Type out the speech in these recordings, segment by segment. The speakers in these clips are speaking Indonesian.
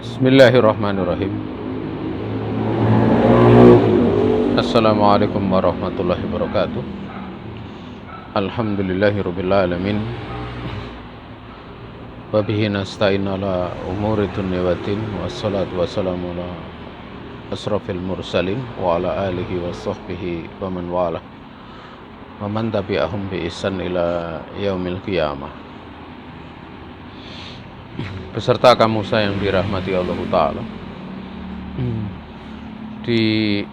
Bismillahirrahmanirrahim. Assalamualaikum warahmatullahi wabarakatuh. Alhamdulillahirabbil alamin. Wa bihi nasta'in ala umuri dunya waddin. Wassalatu wassalamu ala asrafil mursalin wa ala alihi wa sahbihi wa man wala wa man tabi'ahum bi ihsan ila yaumil qiyamah. Beserta kamu yang dirahmati Allah Ta'ala, di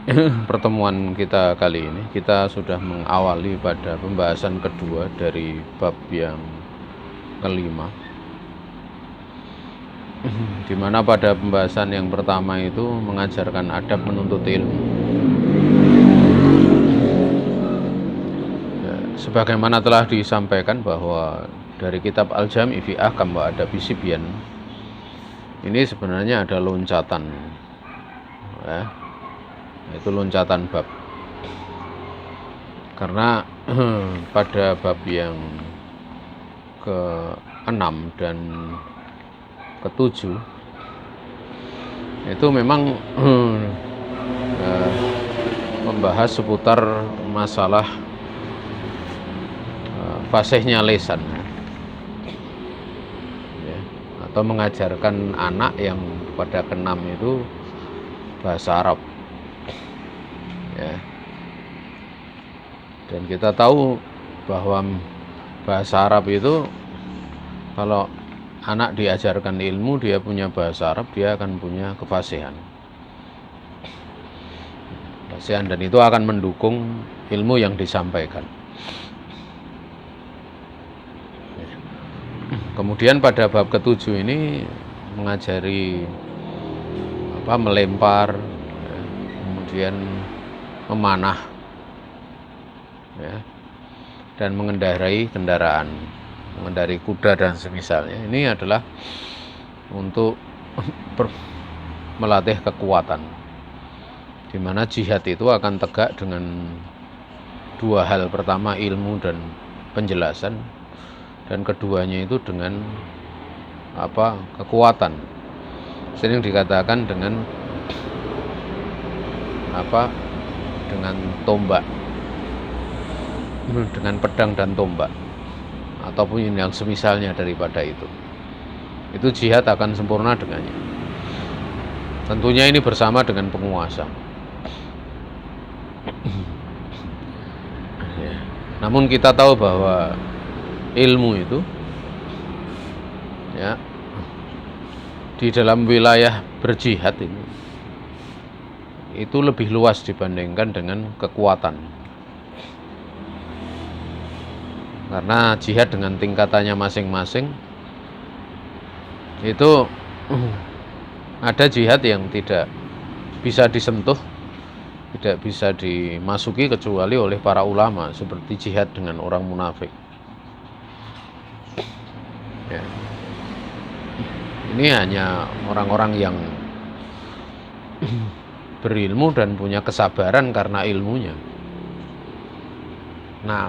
pertemuan kita kali ini kita sudah mengawali pada pembahasan kedua dari bab yang kelima, di mana pada pembahasan yang pertama itu mengajarkan adab menuntut ilmu. Sebagaimana telah disampaikan bahwa dari kitab Al-Jami' fi Ahkam wa Adabi Sibyan ini sebenarnya ada loncatan, ya, itu loncatan bab. Karena pada bab yang ke-6 dan ke-7 itu memang membahas seputar masalah fasihnya lisan, atau mengajarkan anak yang pada ke-6 itu bahasa Arab, ya. Dan kita tahu bahwa bahasa Arab itu kalau anak diajarkan ilmu, dia punya bahasa Arab, dia akan punya kefasihan. Dan itu akan mendukung ilmu yang disampaikan. Kemudian pada bab ke-7 ini mengajari melempar, kemudian memanah, ya, dan mengendarai kendaraan, mengendarai kuda dan semisalnya. Ini adalah untuk melatih kekuatan, di mana jihad itu akan tegak dengan dua hal. Pertama, ilmu dan penjelasan, dan keduanya itu dengan kekuatan. Sering dikatakan dengan dengan tombak, dengan pedang dan tombak, ataupun yang semisalnya daripada itu jihad akan sempurna dengannya. Tentunya ini bersama dengan penguasa. Namun kita tahu bahwa ilmu itu, ya, di dalam wilayah berjihad ini itu lebih luas dibandingkan dengan kekuatan. Karena jihad dengan tingkatannya masing-masing itu ada jihad yang tidak bisa disentuh, tidak bisa dimasuki kecuali oleh para ulama, seperti jihad dengan orang munafik. Ya. Ini hanya orang-orang yang berilmu dan punya kesabaran karena ilmunya. Nah,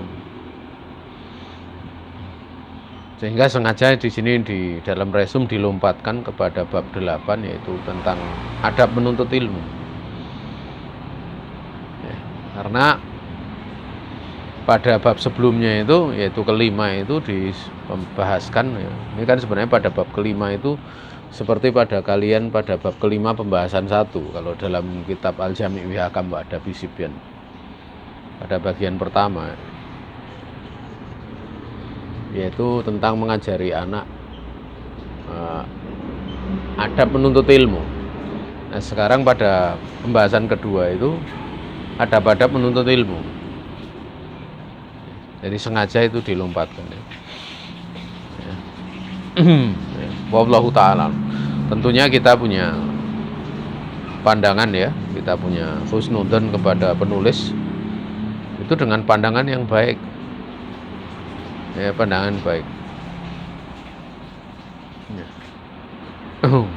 sehingga sengaja di sini di dalam resum dilompatkan kepada bab 8, yaitu tentang adab menuntut ilmu. Ya, karena pada bab sebelumnya itu, yaitu kelima, itu dibahaskan, ya. Ini kan sebenarnya pada bab kelima itu seperti pada kalian pada bab kelima pembahasan 1 kalau dalam kitab Al-Jami' fi Ahkam wa Adabi Sibyan, pada bagian pertama, yaitu tentang mengajari anak adab menuntut ilmu. Nah, sekarang pada pembahasan kedua itu adab-adab menuntut ilmu. Jadi sengaja itu dilompatkan, ya. Wallahu ta'ala. Tentunya kita punya pandangan, ya, kita punya husnudzon kepada penulis itu dengan pandangan yang baik, ya, pandangan baik.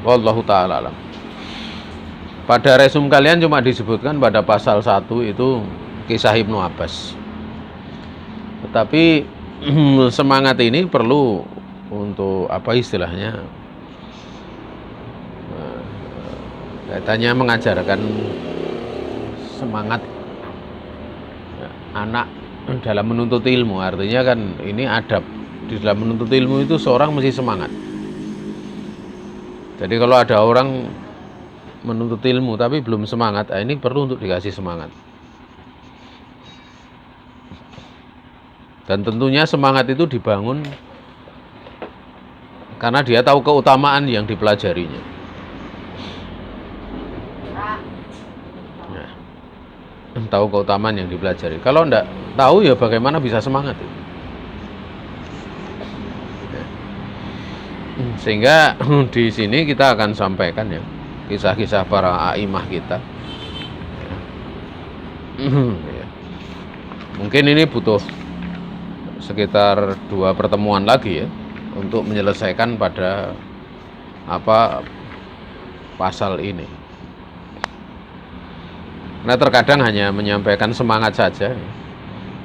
Wallahu ta'ala alam. Pada resum kalian cuma disebutkan pada pasal 1 itu kisah Ibnu Abbas. Tetapi semangat ini perlu untuk istilahnya Katanya mengajarkan semangat anak dalam menuntut ilmu. Artinya kan ini adab. Di dalam menuntut ilmu itu seorang mesti semangat. Jadi kalau ada orang menuntut ilmu tapi belum semangat, ini perlu untuk dikasih semangat. Dan tentunya semangat itu dibangun karena dia tahu keutamaan yang dipelajarinya. Nah, tahu keutamaan yang dipelajari. Kalau enggak tahu ya bagaimana bisa semangat itu. Sehingga di sini kita akan sampaikan ya kisah-kisah para a'imah kita. Mungkin ini butuh sekitar 2 pertemuan lagi ya untuk menyelesaikan pada pasal ini. Nah, terkadang hanya menyampaikan semangat saja.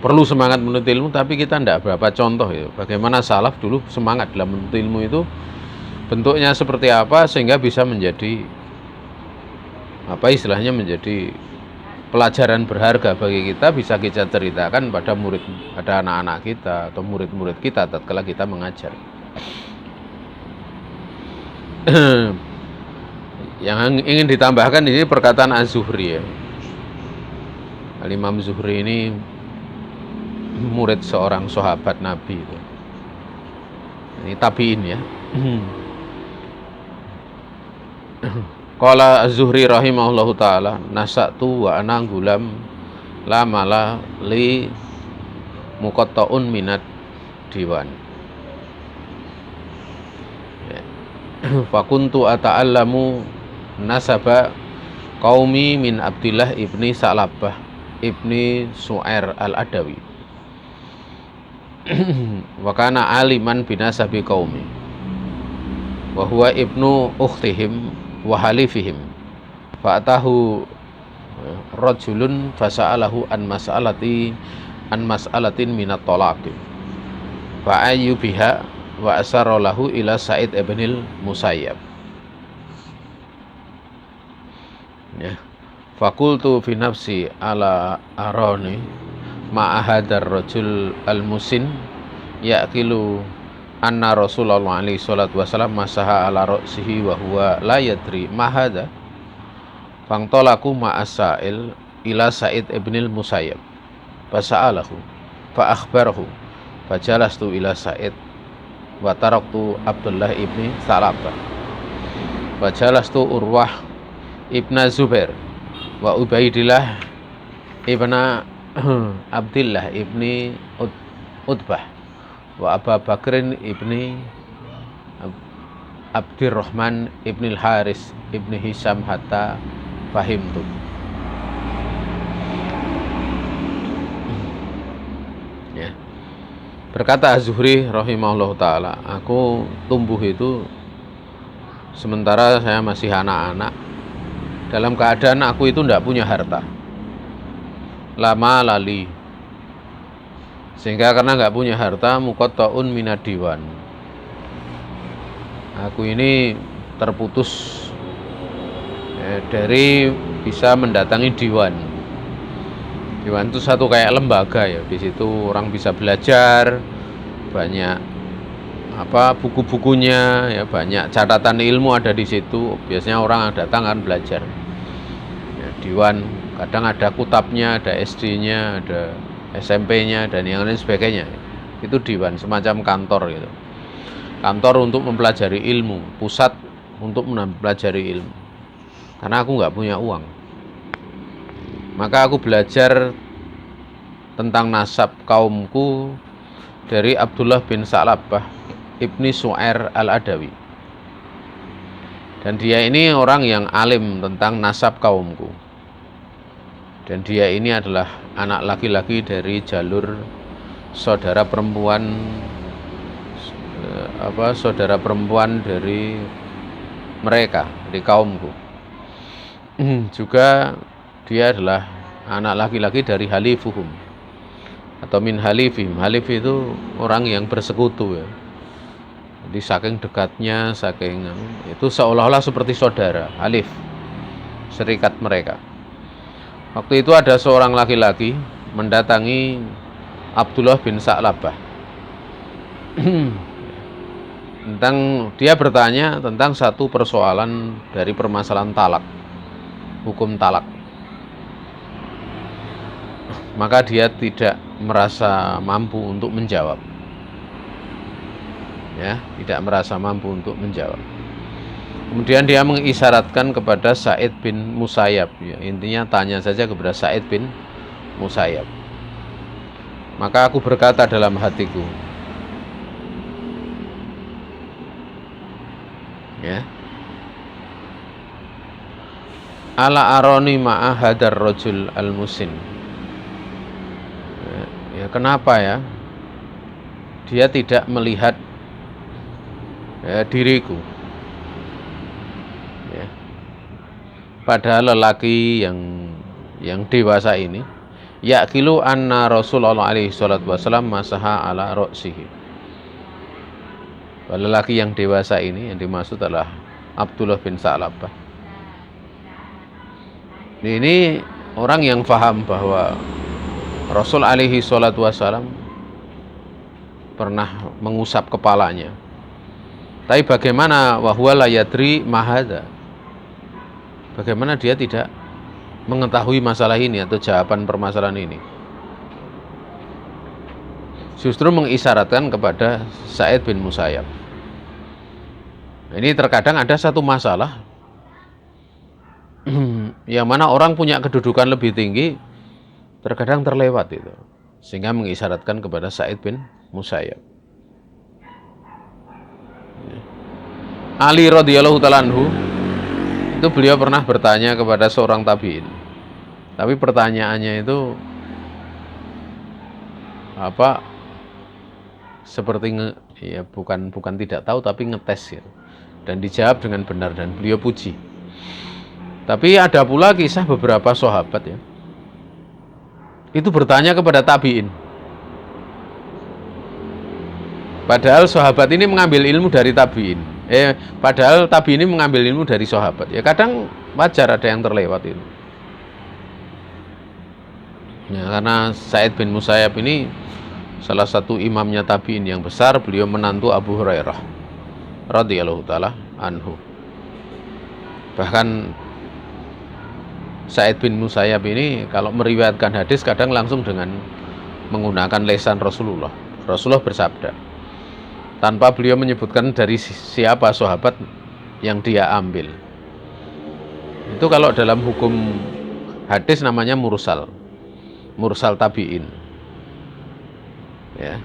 Perlu semangat menuntut ilmu, tapi kita tidak berapa contoh ya. Bagaimana salaf dulu semangat dalam menuntut ilmu itu bentuknya seperti apa sehingga bisa menjadi istilahnya menjadi pelajaran berharga bagi kita, bisa kita ceritakan pada anak-anak kita atau murid-murid kita tatkala kita mengajar. Yang ingin ditambahkan di sini perkataan Az-Zuhri ya. Al-Imam Zuhri ini murid seorang sahabat Nabi itu. Ini tabi'in ya. Qala Az-Zuhri rahimahullahu taala, nasatu wa ana gulam la mala li muqatta'un minat diwan. Fakuntu ata'allamu nasaba qaumi min Abdillah ibni Sa'labah ibni Su'air al-Adawi. Wa kana aliman binasabi qaumi wa huwa ibnu ukhtihim wa halifihim fa atahu rajulun fasa'alahu an mas'alatin minat talaqi fa ayyubiha wa asara lahu ila Sa'id ibnil Musayyab. Ya, fakultu fi nafsi ala arani ma'ahadar rajul al-musin yaqilu anna Rasulullah alaihi salatu wasallam masaha ala ra'sihi wa huwa la yadri ma hadha fangtalaku ma'asail ila Sa'id ibnil Musayyab fasa'alahu fa akhbarahu fajalastu ila Sa'id wa taraktu Abdullah ibni Sa'labah fajalastu Urwah ibna Zubair wa Ubaidillah ibna Abdillah ibni Utbah wa Abu Bakrin ibni Abdirrahman ibni Al-Haris ibni Hisham hatta fahimtu. Ya. Berkata Az-Zuhri rahimahullah ta'ala, aku tumbuh itu sementara saya masih anak-anak, dalam keadaan aku itu tidak punya harta, lama lali, sehingga karena nggak punya harta, muqatta'un minad diwan, aku ini terputus dari bisa mendatangi diwan. Diwan itu satu kayak lembaga ya, di situ orang bisa belajar, banyak buku-bukunya ya, banyak catatan ilmu ada di situ. Biasanya orang datang kan belajar ya, diwan kadang ada kutabnya, ada SD-nya, ada SMP-nya dan yang lain sebagainya. Itu diwan, semacam kantor gitu, kantor untuk mempelajari ilmu, pusat untuk mempelajari ilmu. Karena aku nggak punya uang, maka aku belajar tentang nasab kaumku dari Abdullah bin Sa'labah ibni Su'air al-Adawi. Dan dia ini orang yang alim tentang nasab kaumku. Dan dia ini adalah anak laki-laki dari jalur saudara perempuan dari mereka, dari kaumku. Juga dia adalah anak laki-laki dari halifuhum atau min halifihim. Halif itu orang yang bersekutu ya. Jadi saking dekatnya, saking itu seolah-olah seperti saudara, halif. serikat mereka. Waktu itu ada seorang laki-laki mendatangi Abdullah bin Sa'labah. Dia bertanya tentang satu persoalan dari permasalahan talak, hukum talak. Maka dia tidak merasa mampu untuk menjawab. Ya, tidak merasa mampu untuk menjawab. Kemudian dia mengisyaratkan kepada Sa'id bin Musayyab. Ya, intinya tanya saja kepada Sa'id bin Musayyab. Maka aku berkata dalam hatiku, ya, ala aroni ma'a hadar rajul al-musin. Ya, kenapa ya dia tidak melihat diriku, ya, padahal lelaki yang dewasa ini, yaqilu anna Rasulullah alaihi salatu wasallam masaha ala ra'sihi. Lelaki yang dewasa ini yang dimaksud adalah Abdullah bin Sa'labah. Ini orang yang faham bahwa Rasul alaihi salatu wasallam pernah mengusap kepalanya. Tapi bagaimana wahwa la yadri mahadha? Bagaimana dia tidak mengetahui masalah ini atau jawaban permasalahan ini? Justru mengisyaratkan kepada Sa'id bin Musayyab. Ini terkadang ada satu masalah yang mana orang punya kedudukan lebih tinggi, terkadang terlewat itu, sehingga mengisyaratkan kepada Sa'id bin Musayyab. Ali radhiyallahu ta'ala anhu, itu beliau pernah bertanya kepada seorang tabi'in. Tapi pertanyaannya itu seperti bukan tidak tahu tapi ngetes ya. Dan dijawab dengan benar dan beliau puji. Tapi ada pula kisah beberapa sahabat ya, itu bertanya kepada tabi'in. Padahal sahabat ini mengambil ilmu dari tabi'in. Padahal tabi'in ini mengambil ilmu dari sahabat. Ya kadang wajar ada yang terlewat itu. Ya, karena Sa'id bin Musayyab ini salah satu imamnya tabi'in yang besar, beliau menantu Abu Hurairah radhiyallahu ta'ala anhu. Bahkan Sa'id bin Musayyab ini kalau meriwayatkan hadis kadang langsung dengan menggunakan lesan Rasulullah. Rasulullah bersabda, tanpa beliau menyebutkan dari siapa sahabat yang dia ambil. Itu kalau dalam hukum hadis namanya mursal. Mursal tabi'in. Ya.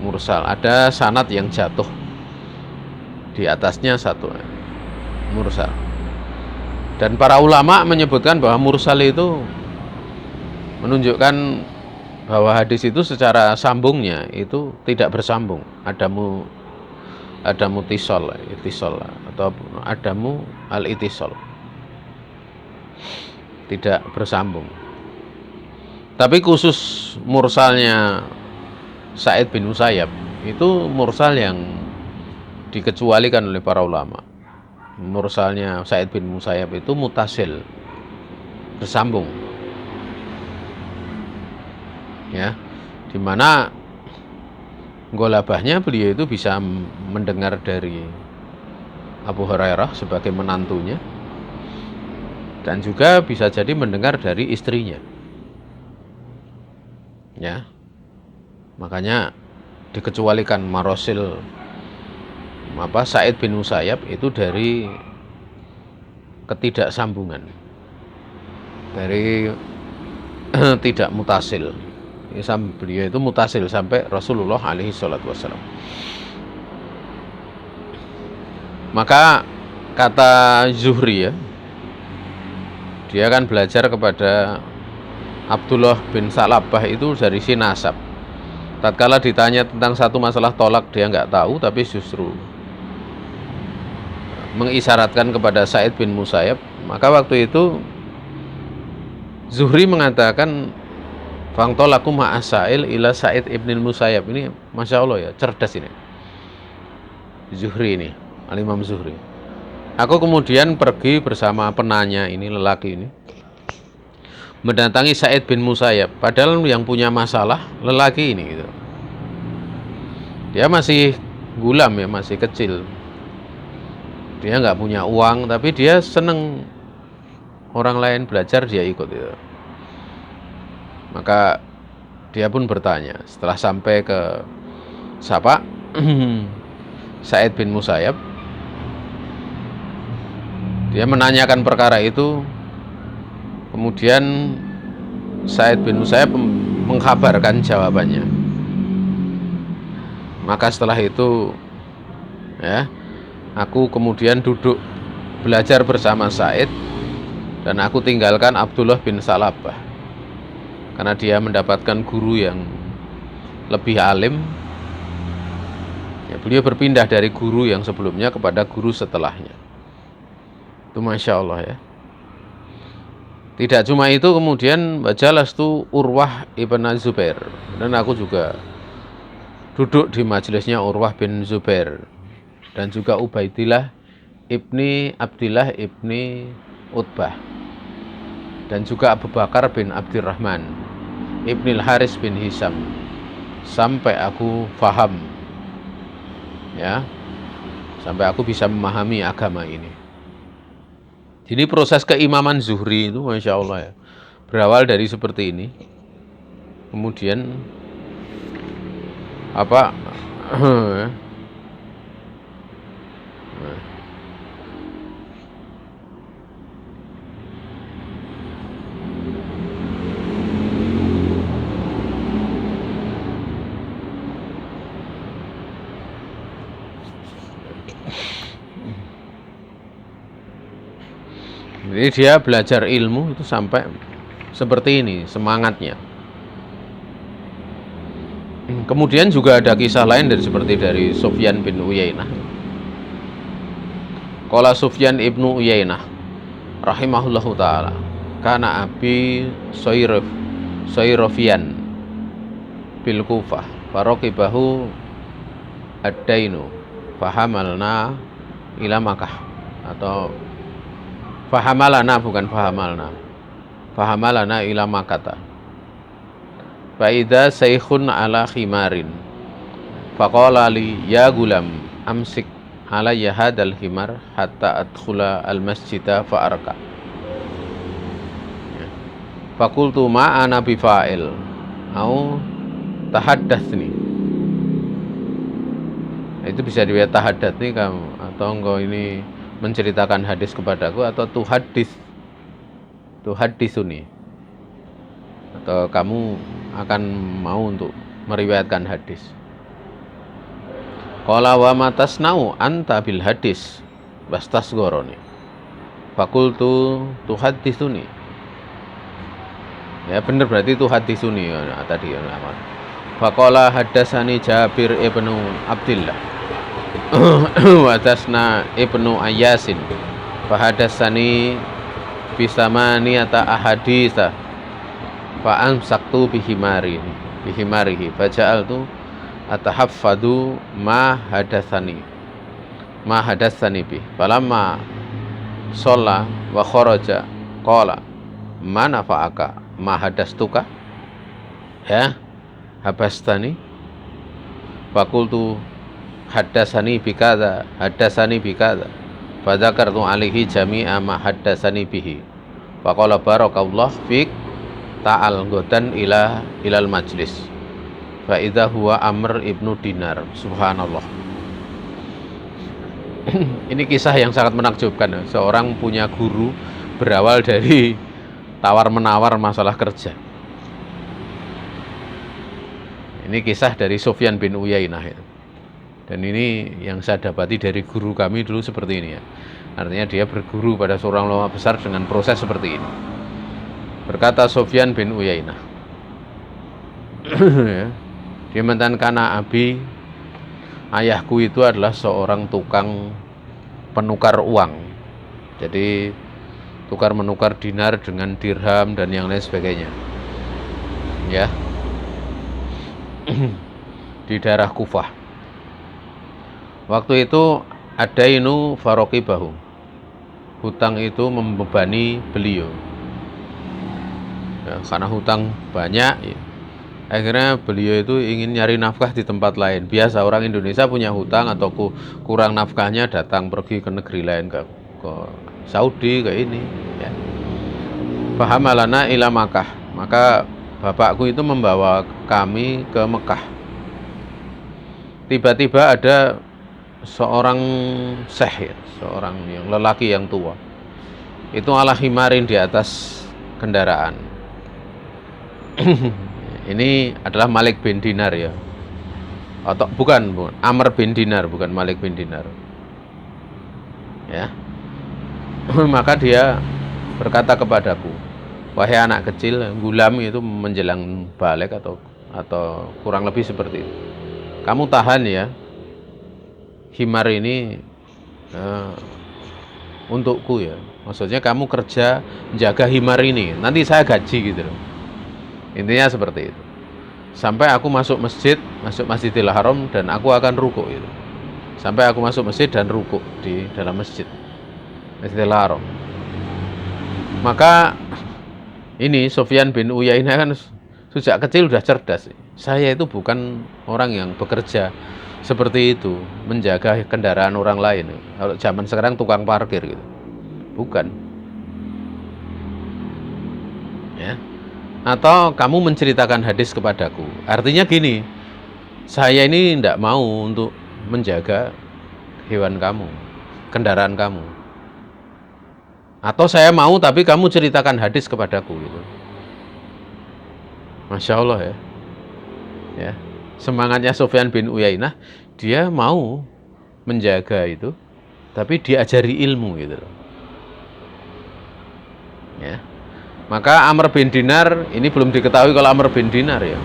Mursal, ada sanad yang jatuh. Di atasnya satu. Mursal. Dan para ulama menyebutkan bahwa mursal itu menunjukkan bahwa hadis itu secara sambungnya itu tidak bersambung. Adamu itisol atau adamu al-itisol. Tidak bersambung. Tapi khusus mursalnya Sa'id bin Musayyab itu mursal yang dikecualikan oleh para ulama. Mursalnya Sa'id bin Musayyab itu mutasil, bersambung. Ya, dimana golabahnya beliau itu bisa mendengar dari Abu Hurairah sebagai menantunya, dan juga bisa jadi mendengar dari istrinya. Ya, makanya dikecualikan marosil Sa'id bin Musayyab itu dari ketidaksambungan, dari tidak mutasil. Beliau itu mutasil sampai Rasulullah alaihi salatu wassalam. Maka kata Zuhri ya, dia kan belajar kepada Abdullah bin Sa'labah itu dari si nasab. Tatkala ditanya tentang satu masalah tolak dia nggak tahu, tapi justru mengisyaratkan kepada Sa'id bin Musayyab. Maka waktu itu Zuhri mengatakan fangtolaku ma'asail ila Sa'id ibn Musayyab. Ini Masya Allah ya, cerdas ini Zuhri ini, Al-Imam Zuhri. Aku kemudian pergi bersama penanya ini, lelaki ini, mendatangi Sa'id bin Musayyab. Padahal yang punya masalah lelaki ini gitu. Dia masih gulam ya, masih kecil. Dia nggak punya uang, tapi dia seneng orang lain belajar, dia ikut gitu. Maka dia pun bertanya setelah sampai ke siapa? Sa'id bin Musayyab. Dia menanyakan perkara itu. Kemudian Sa'id bin Musayyab mengkabarkan jawabannya. Maka setelah itu ya, aku kemudian duduk belajar bersama Sa'id, dan aku tinggalkan Abdullah bin Salabah karena dia mendapatkan guru yang lebih alim. Ya, beliau berpindah dari guru yang sebelumnya kepada guru setelahnya. Itu Masya Allah ya. Tidak cuma itu, kemudian jalastu Urwah ibn Zubair, dan aku juga duduk di majelisnya Urwah bin Zubair, dan juga Ubaidillah ibni Abdillah ibni Utbah, dan juga Abu Bakar bin Abdurrahman ibni Haris bin Hisam, sampai aku faham ya, sampai aku bisa memahami agama ini. Jadi proses keimaman Zuhri itu Masya Allah ya, berawal dari seperti ini. Kemudian apa jadi dia belajar ilmu itu sampai seperti ini semangatnya. Kemudian juga ada kisah lain dari Sufyan bin Uyainah. Qala Sufyan ibnu Uyainah rahimahullahu ta'ala, kana abi Soyrofian bil Kufah farokibahu ad-dainu fahamalna ila Makkah, atau fahamalana, bukan fahamalna, fahamalana ila Makkah. Fa'idha saykhun ala khimarin faqala li ya gulam amsik alayya hadal himar hatta adkhula al masjida fa'arka. Fakultu ma'ana bifa'il au tahaddatsni. Itu bisa dilihat tahaddatsni kamu, atau engkau ini menceritakan hadis kepadaku, atau tuhadditsuni, atau kamu akan mau untuk meriwayatkan hadis. Qala wa matasnau anta bil hadis wastasgoroni. Fakultu tuhadditsuni. Ya benar, berarti tuhadditsuni ya, tadi ya. Faqala haddatsani Jabir ibnu Abdillah wa tasna ibnu Ayyasin fahadatsani bisamaniyata ahaditsa fa'an saktu bihimarihi faja'altu atahaffadu ma hadatsani bih falamma sholla wa kharaja qala mana fa'aka ma hadastuka ya habastani. Fakultu haddatsani bikadza fadzakartu alaihi jami'a ma haddatsani bihi faqala barakallahu fik ta'al godan ilal majlis fa idza huwa Amr ibnu Dinar. Subhanallah. Ini kisah yang sangat menakjubkan. Seorang punya guru berawal dari tawar-menawar masalah kerja. Ini kisah dari Sufyan bin Uyainah itu. Dan ini yang saya dapati dari guru kami dulu seperti ini ya. Artinya dia berguru pada seorang ulama besar dengan proses seperti ini. Berkata Sufyan bin Uyainah, dia mengatakan kana abi, ayahku itu adalah seorang tukang penukar uang. Jadi tukar menukar dinar dengan dirham dan yang lain sebagainya. Ya. Di daerah Kufah. Waktu itu ada inu farokibahu. hutang itu membebani beliau. Ya, karena hutang banyak, ya, akhirnya beliau itu ingin nyari nafkah di tempat lain. Biasa orang Indonesia punya hutang atau kurang nafkahnya datang pergi ke negeri lain, ke Saudi, ke ini. Ya. Fahamalana ila Makkah. Maka bapakku itu membawa kami ke Mekah. Tiba-tiba ada seorang syekh, ya, seorang yang lelaki yang tua. Itu ala himarin di atas kendaraan. Ini adalah Malik bin Dinar, ya. Atau bukan, Amr bin Dinar, bukan Malik bin Dinar. Ya. Maka dia berkata kepadaku, wahai anak kecil, gulam itu menjelang balik atau kurang lebih seperti itu. Kamu tahan ya, himar ini untukku ya. Maksudnya kamu kerja menjaga himar ini, nanti saya gaji gitu loh. Intinya seperti itu. Sampai aku masuk Masjidil Haram dan aku akan rukuk itu. Sampai aku masuk masjid dan rukuk di dalam Masjidil Haram. Maka ini Sufyan bin Uyainah kan sejak kecil sudah cerdas. Saya itu bukan orang yang bekerja seperti itu, menjaga kendaraan orang lain. Kalau zaman sekarang tukang parkir gitu. Bukan. Ya. Atau kamu menceritakan hadis kepadaku. Artinya gini, saya ini tidak mau untuk menjaga hewan kamu, kendaraan kamu. Atau saya mau tapi kamu ceritakan hadis kepadaku gitu. Masya Allah ya. Ya, semangatnya Sufyan bin Uyainah, dia mau menjaga itu, tapi diajari ilmu gitu loh. Ya. Maka Amr bin Dinar, ini belum diketahui kalau Amr bin Dinar ya.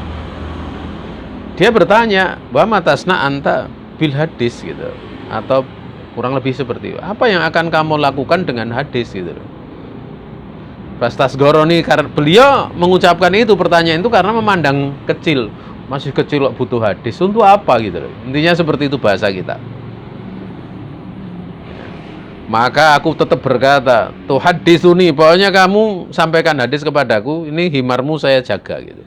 Dia bertanya, "Wa matasna anta bil hadis" gitu. Atau kurang lebih seperti itu. Apa yang akan kamu lakukan dengan hadis gitu loh. Fastasgoroni, karena beliau mengucapkan itu, pertanyaan itu karena memandang kecil. Masih kecil kok butuh hadis, untuk apa gitu loh. Intinya seperti itu bahasa kita. Maka aku tetap berkata, tuh hadis ini, pokoknya kamu sampaikan hadis kepadaku, ini himarmu saya jaga gitu.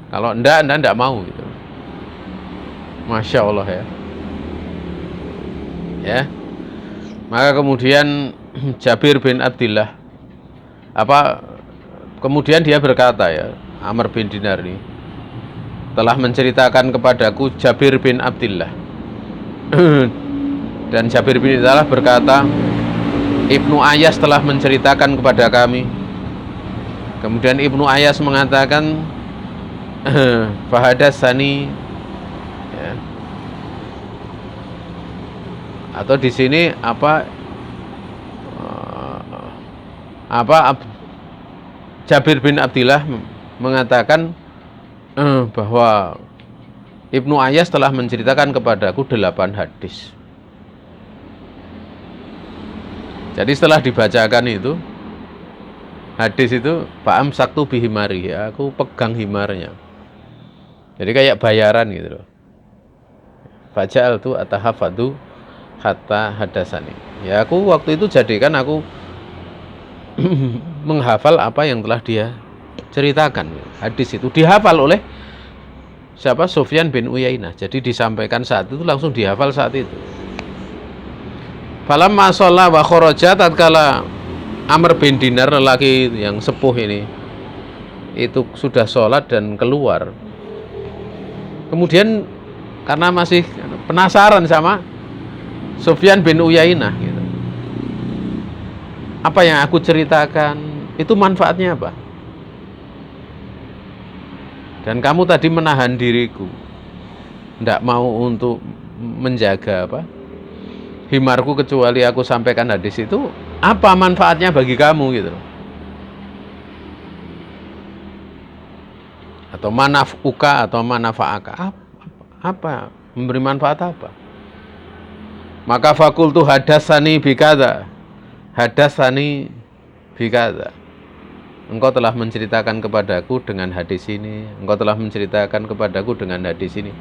Kalau enggak mau gitu. Masya Allah ya. Ya. Maka kemudian Jabir bin Abdillah, kemudian dia berkata ya, Amr bin Dinar ini telah menceritakan kepadaku Jabir bin Abdillah. Dan Jabir bin Abdillah berkata, Ibnu Ayas telah menceritakan kepada kami. Kemudian Ibnu Ayas mengatakan, Fahadatsani, ya. Atau di sini Jabir bin Abdillah mengatakan bahwa Ibnu Ayas telah menceritakan kepadaku 8 hadis. Jadi setelah dibacakan itu hadis itu, Fa'am saktu bihimari, ya, aku pegang himarnya. Jadi kayak bayaran gitu loh. Faja'al tu atahafadu hatta hadasani. Ya aku waktu itu jadikan aku menghafal apa yang telah dia ceritakan. Hadis itu dihafal oleh siapa? Sufyan bin Uyainah. Jadi disampaikan saat itu, langsung dihafal saat itu. Falamma shalla wa kharaja, tatkala Amr bin Dinar, lelaki yang sepuh ini, itu sudah sholat dan keluar. Kemudian karena masih penasaran sama Sufyan bin Uyainah gitu. Apa yang aku ceritakan itu manfaatnya apa? Dan kamu tadi menahan diriku, tidak mau untuk menjaga himarku, kecuali aku sampaikan hadis itu. Apa manfaatnya bagi kamu gitu? Atau manafuka atau manafa'aka, apa memberi manfaat apa? Maka fakultu hadasani bikada, hadasani bikada. Engkau telah menceritakan kepadaku dengan hadis ini. Engkau telah menceritakan kepadaku dengan hadis ini.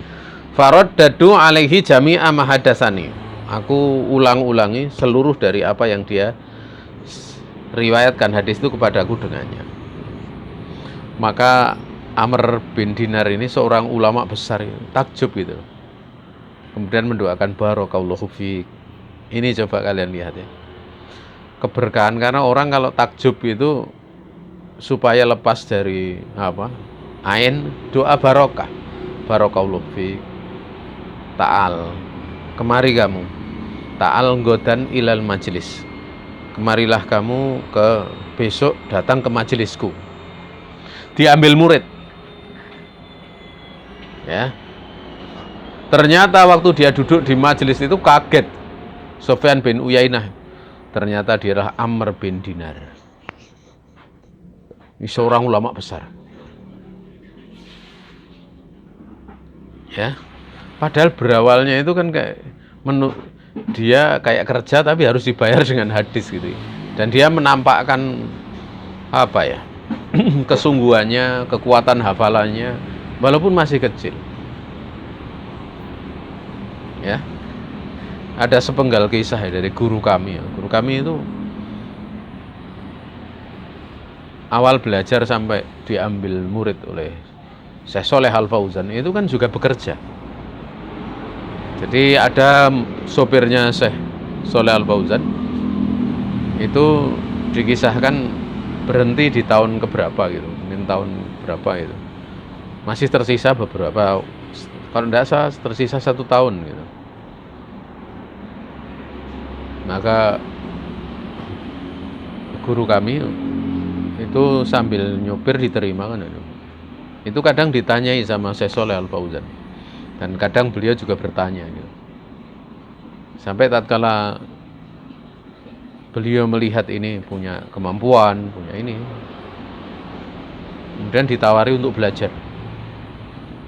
Faraddadu alaihi jami'a ma hadasani. aku ulang-ulangi seluruh dari apa yang dia riwayatkan hadis itu kepadaku dengannya. Maka Amr bin Dinar ini seorang ulama besar, takjub gitu. Kemudian mendoakan barakallahu fiik. Ini coba kalian lihat ya. Keberkahan, karena orang kalau takjub itu supaya lepas dari ain, doa barokah. Barakallahu fiik. Ta'al, kemari kamu. Ta'al godan ilal majlis. Kemarilah kamu besok datang ke majelisku. Diambil murid. Ya. Ternyata waktu dia duduk di majelis itu kaget. Sufyan bin Uyainah. Ternyata dia adalah Amr bin Dinar. Ini seorang ulama besar. Ya. Padahal berawalnya itu kan kayak dia kayak kerja tapi harus dibayar dengan hadis gitu. Dan dia menampakkan kesungguhannya, kekuatan hafalannya walaupun masih kecil. Ya. Ada sepenggal kisah dari guru kami. Guru kami itu awal belajar sampai diambil murid oleh Syekh Shaleh Al Fauzan itu kan juga bekerja. Jadi ada sopirnya Syekh Shaleh Al Fauzan itu dikisahkan berhenti di tahun keberapa gitu, mungkin tahun berapa itu. Masih tersisa beberapa, kalau tidak salah tersisa 1 tahun gitu. Maka guru kami itu sambil nyopir diterima kan itu kadang ditanyai sama Syekh Shaleh Al Fauzan, dan kadang beliau juga bertanya gitu. Sampai tatkala beliau melihat ini punya kemampuan, punya ini, kemudian ditawari untuk belajar,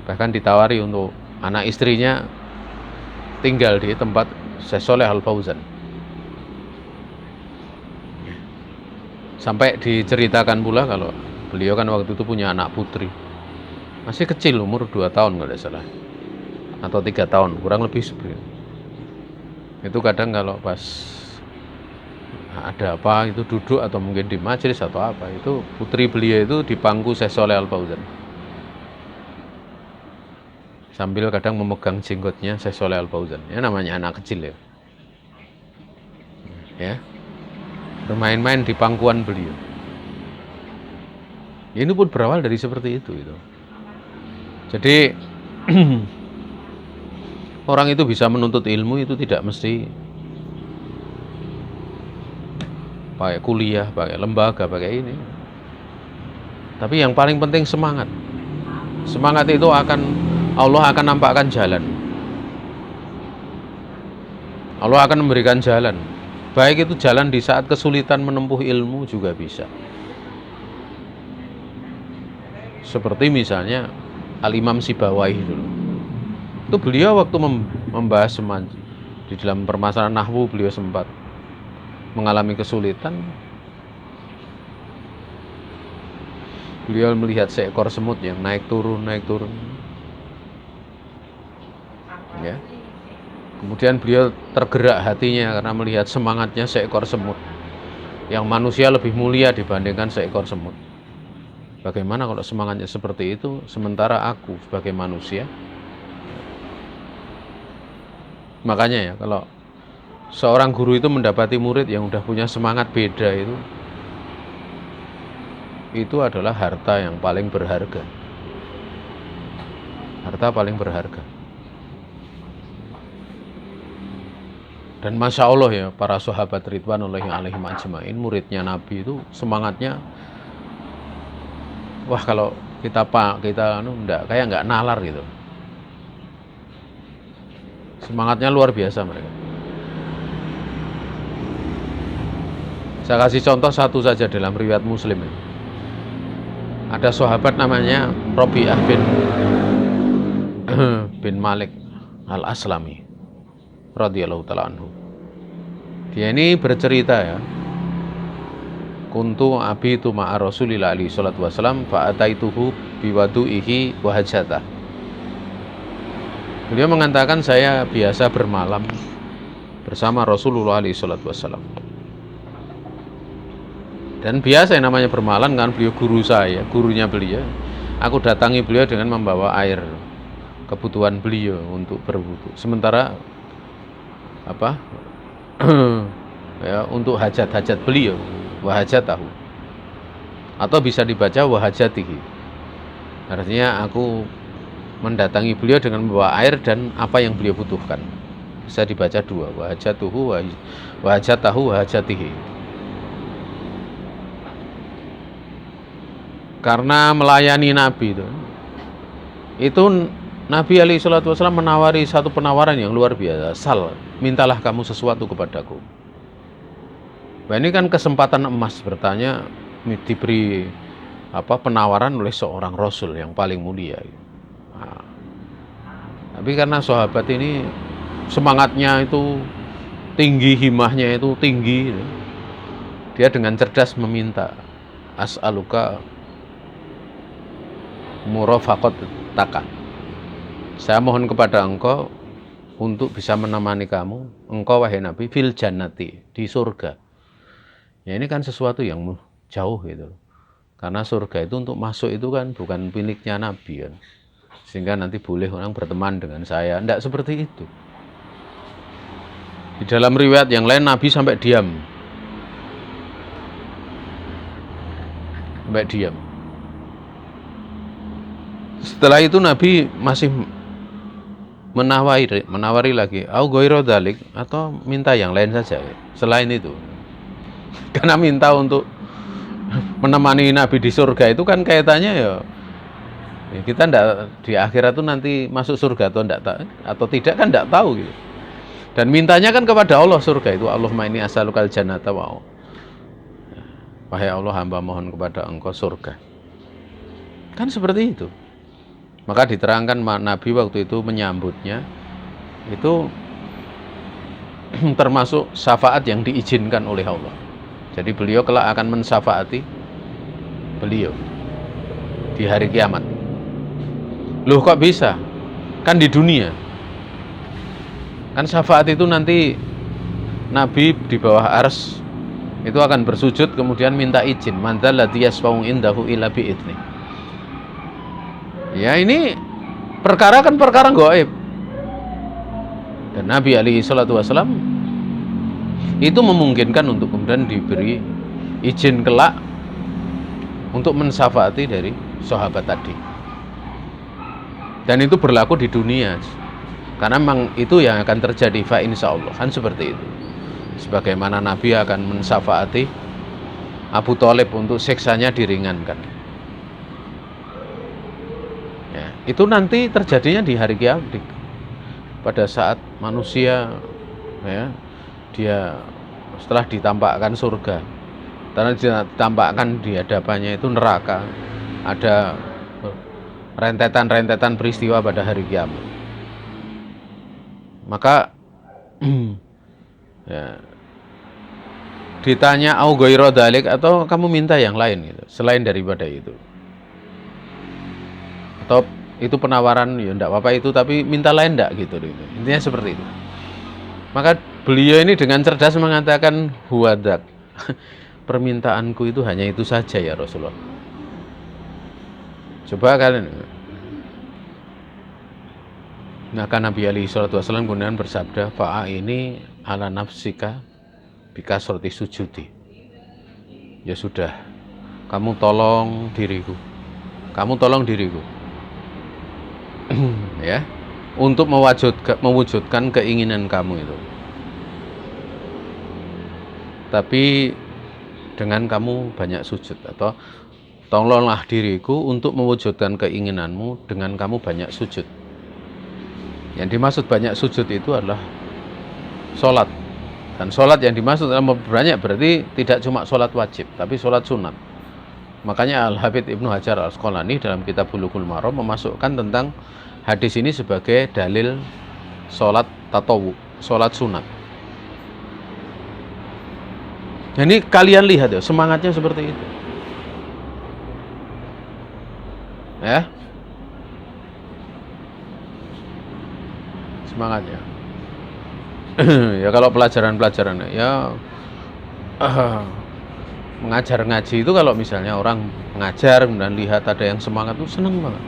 bahkan ditawari untuk anak istrinya tinggal di tempat Syekh Shaleh Al Fauzan. Sampai diceritakan pula kalau beliau kan waktu itu punya anak putri, masih kecil, umur 2 tahun kalau tidak salah, atau 3 tahun, kurang lebih seperti itu. Kadang kalau pas ada apa itu duduk atau mungkin di majelis atau apa, itu putri beliau itu di pangku Syekh Shaleh Al Fauzan, sambil kadang memegang jenggotnya Syekh Shaleh Al Fauzan. Ya namanya anak kecil ya. Bermain-main di pangkuan beliau. Ini pun berawal dari seperti itu. Jadi orang itu bisa menuntut ilmu itu tidak mesti pakai kuliah, pakai lembaga, pakai ini. Tapi yang paling penting semangat. Semangat itu Allah akan nampakkan jalan. Allah akan memberikan jalan. Baik itu jalan di saat kesulitan menempuh ilmu juga bisa. Seperti misalnya Al-Imam Sibawayh dulu. Itu beliau waktu membahas di dalam permasalahan nahwu, beliau sempat mengalami kesulitan. Beliau melihat seekor semut yang naik turun. Ya. Kemudian beliau tergerak hatinya karena melihat semangatnya seekor semut, yang manusia lebih mulia dibandingkan seekor semut. Bagaimana kalau semangatnya seperti itu, sementara aku sebagai manusia? Makanya ya, kalau seorang guru itu mendapati murid yang udah punya semangat beda, itu adalah harta yang paling berharga. Harta paling berharga. Dan Masya Allah ya, para sahabat ridwanullahi alaihim ajmain, muridnya Nabi itu semangatnya, wah kalau kita nggak nalar gitu. Semangatnya luar biasa mereka. Saya kasih contoh satu saja dalam riwayat Muslim. Ada sahabat namanya Rabi'ah bin Malik Al-Aslami radhiyallahu ta'ala anhu. Dia ini bercerita ya, kuntu abitu ma'a Rasulillah alaihi salatu wasalam fa'ataituhu biwadu'ihi wa hajatah. Beliau mengatakan, saya biasa bermalam bersama Rasulullah SAW. Dan biasa yang namanya bermalam kan, beliau guru saya, gurunya beliau. Aku datangi beliau dengan membawa air kebutuhan beliau untuk berwudu. Sementara apa? Ya, untuk hajat-hajat beliau, wahajatahu. Atau bisa dibaca wahajatihi. Artinya aku mendatangi beliau dengan membawa air dan apa yang beliau butuhkan. Bisa dibaca dua, wahajatuhu wahajatahu wahajatihi. Karena melayani Nabi itu Nabi SAW menawari satu penawaran yang luar biasa. Sal, mintalah kamu sesuatu kepadaku. Nah, ini kan kesempatan emas, bertanya, diberi penawaran oleh seorang Rasul yang paling mulia. Nah, tapi karena sahabat ini semangatnya itu tinggi, himahnya itu tinggi, dia dengan cerdas meminta, as'aluka murafaqataka. Saya mohon kepada engkau untuk bisa menemani kamu, engkau wahai Nabi, fil jannati, di surga. Ya ini kan sesuatu yang jauh gitu. Karena surga itu untuk masuk itu kan bukan miliknya Nabi kan. Sehingga nanti boleh orang berteman dengan saya. Tidak seperti itu. Di dalam riwayat yang lain Nabi sampai diam. Sampai diam. Setelah itu Nabi masih menawari lagi, au ghairu dzalik, atau minta yang lain saja selain itu. Karena minta untuk menemani Nabi di surga itu kan kaitannya ya kita ndak di akhirat itu nanti masuk surga atau tidak kan ndak tahu gitu. Dan mintanya kan kepada Allah surga itu, Allahumma inni as'alukal jannata wa wahai Allah, hamba mohon kepada engkau surga. Kan seperti itu. Maka diterangkan Nabi waktu itu menyambutnya itu termasuk syafaat yang diizinkan oleh Allah. Jadi beliau kelak akan mensyafaati beliau di hari kiamat. Loh kok bisa? Kan di dunia. Kan syafaat itu nanti Nabi di bawah ars itu akan bersujud kemudian minta izin. Man dzalladzi yashfa'u indahu illa bi'idznih. Ya ini perkara kan perkara gaib. Dan Nabi SAW itu memungkinkan untuk kemudian diberi izin kelak untuk mensyafaati dari sahabat tadi. Dan itu berlaku di dunia. Karena memang itu yang akan terjadi, fa insyaallah kan seperti itu. Sebagaimana Nabi akan mensyafaati Abu Thalib untuk siksanya diringankan. Ya, itu nanti terjadinya di hari kiamat, pada saat manusia ya dia setelah ditampakkan surga, karena ditampakkan di hadapannya itu neraka, ada rentetan-rentetan peristiwa pada hari kiamat. Maka ya, ditanya au ghairu dzalik, atau kamu minta yang lain gitu, selain daripada itu. Atau itu penawaran ya enggak apa-apa itu, tapi minta lain enggak gitu. Intinya seperti itu. Maka beliau ini dengan cerdas mengatakan huwadak. Permintaanku itu hanya itu saja ya Rasulullah. Coba kalian. Maka Nabi SAW kemudian bersabda, fa'a ini ala nafsika bikasrati sujudi. Ya sudah, kamu tolong diriku. Kamu tolong diriku. Ya, untuk mewujudkan keinginan kamu itu. Tapi dengan kamu banyak sujud, atau tolonglah diriku untuk mewujudkan keinginanmu dengan kamu banyak sujud. Yang dimaksud banyak sujud itu adalah sholat. Dan sholat yang dimaksud banyak berarti tidak cuma sholat wajib, tapi sholat sunat. Makanya Al-Hafidz Ibnu Hajar Al-Asqalani dalam kitab Bulughul Maram memasukkan tentang hadis ini sebagai dalil sholat tatawu, sholat sunat. Jadi kalian lihat ya, semangatnya seperti itu. Ya. Semangatnya. Ya kalau pelajaran-pelajaran ya mengajar ngaji itu kalau misalnya orang mengajar dan lihat ada yang semangat tuh seneng banget.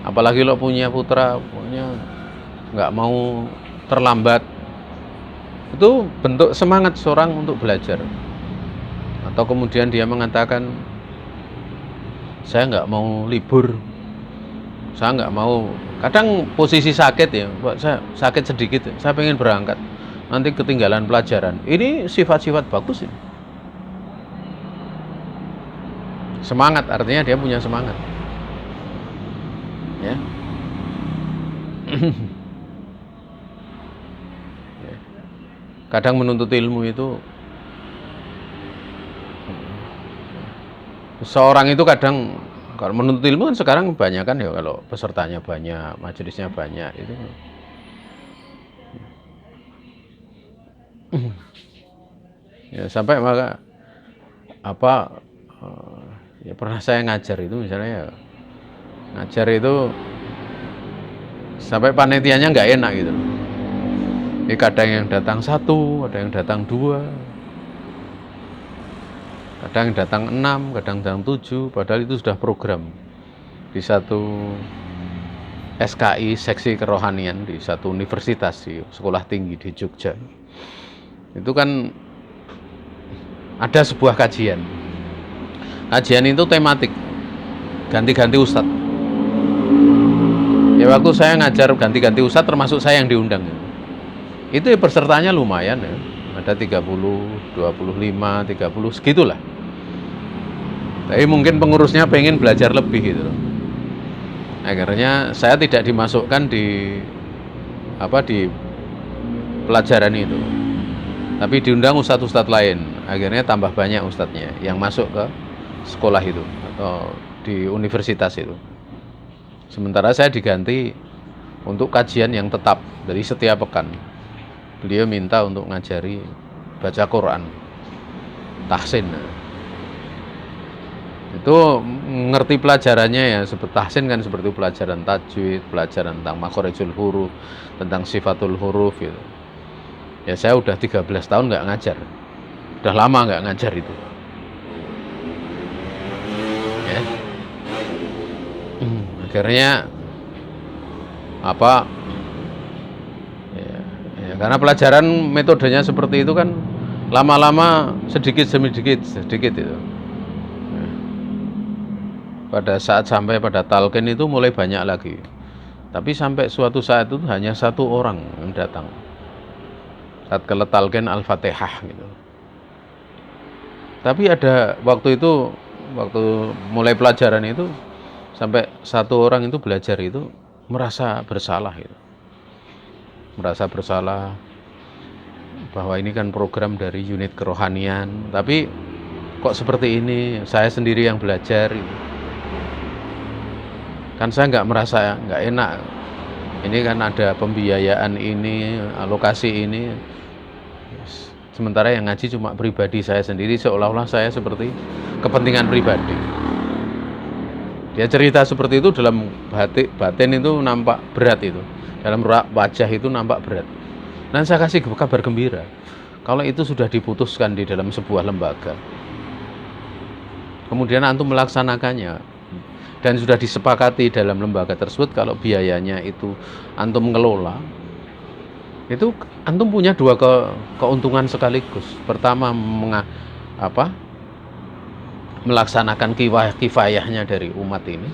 Apalagi lo punya putra, punya nggak mau terlambat, itu bentuk semangat seorang untuk belajar. Atau kemudian dia mengatakan, saya nggak mau libur, saya nggak mau. Kadang posisi sakit ya, saya sakit sedikit, saya pengen berangkat, nanti ketinggalan pelajaran. Ini sifat-sifat bagus ini. Semangat, artinya dia punya semangat. Ya. Kadang menuntut ilmu itu, seorang itu kadang kalau menuntut ilmu kan sekarang banyak kan ya, kalau pesertanya banyak, majelisnya banyak itu. Ya sampai maka apa ya pernah saya ngajar itu misalnya ya, ngajar itu sampai panitianya nggak enak gitu. Ini kadang yang datang 1, ada yang datang 2, kadang datang 6, kadang datang 7, padahal itu sudah program di satu SKI, seksi kerohanian, di satu universitas di sekolah tinggi di Jogja. Itu kan ada sebuah kajian itu tematik, ganti-ganti ustadz. Ya waktu saya ngajar ganti-ganti ustadz, termasuk saya yang diundang. Itu ya pesertanya lumayan ya, ada 30, 25, 30 segitulah. Tapi mungkin pengurusnya pengen belajar lebih gitu. Akhirnya saya tidak dimasukkan di pelajaran itu, tapi diundang ustadz-ustadz lain. Akhirnya tambah banyak ustadznya yang masuk ke sekolah itu atau di universitas itu. Sementara saya diganti untuk kajian yang tetap, dari setiap pekan. Beliau minta untuk ngajari baca Quran, tahsin. Itu ngerti pelajarannya ya, seperti tahsin kan seperti pelajaran tajwid, pelajaran tentang makhorijul huruf, tentang sifatul huruf gitu. Ya saya udah 13 tahun nggak ngajar, udah lama nggak ngajar itu. Ya. Akhirnya ya, karena pelajaran metodenya seperti itu kan lama-lama sedikit demi sedikit itu. Pada saat sampai pada talqin itu mulai banyak lagi. Tapi sampai suatu saat itu hanya 1 orang yang datang. Saat kala talqin Al-Fatihah gitu. Tapi ada waktu itu, waktu mulai pelajaran itu, sampai 1 orang itu belajar itu merasa bersalah gitu. Merasa bersalah bahwa ini kan program dari unit kerohanian, tapi kok seperti ini, saya sendiri yang belajar gitu. Kan saya nggak enak. Ini kan ada pembiayaan ini, alokasi ini, sementara yang ngaji cuma pribadi saya sendiri, seolah-olah saya seperti kepentingan pribadi. Dia cerita seperti itu, dalam batin itu nampak berat itu, dalam wajah itu nampak berat. Dan saya kasih kabar gembira, kalau itu sudah diputuskan di dalam sebuah lembaga, kemudian antum melaksanakannya, dan sudah disepakati dalam lembaga tersebut kalau biayanya itu antum ngelola, itu antum punya 2 keuntungan sekaligus. Pertama, melaksanakan kifayahnya dari umat ini.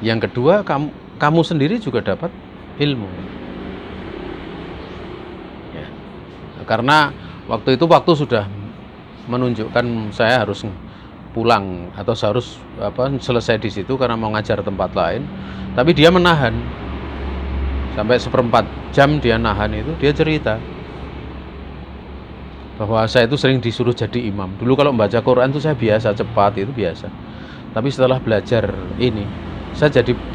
Yang kedua, kamu sendiri juga dapat ilmu. Ya. Karena waktu sudah menunjukkan saya harus pulang atau harus selesai di situ karena mau ngajar tempat lain, tapi dia menahan sampai 1/4 jam. Dia nahan itu, dia cerita bahwa saya itu sering disuruh jadi imam. Dulu kalau membaca Quran itu saya biasa, cepat itu biasa, tapi setelah belajar ini,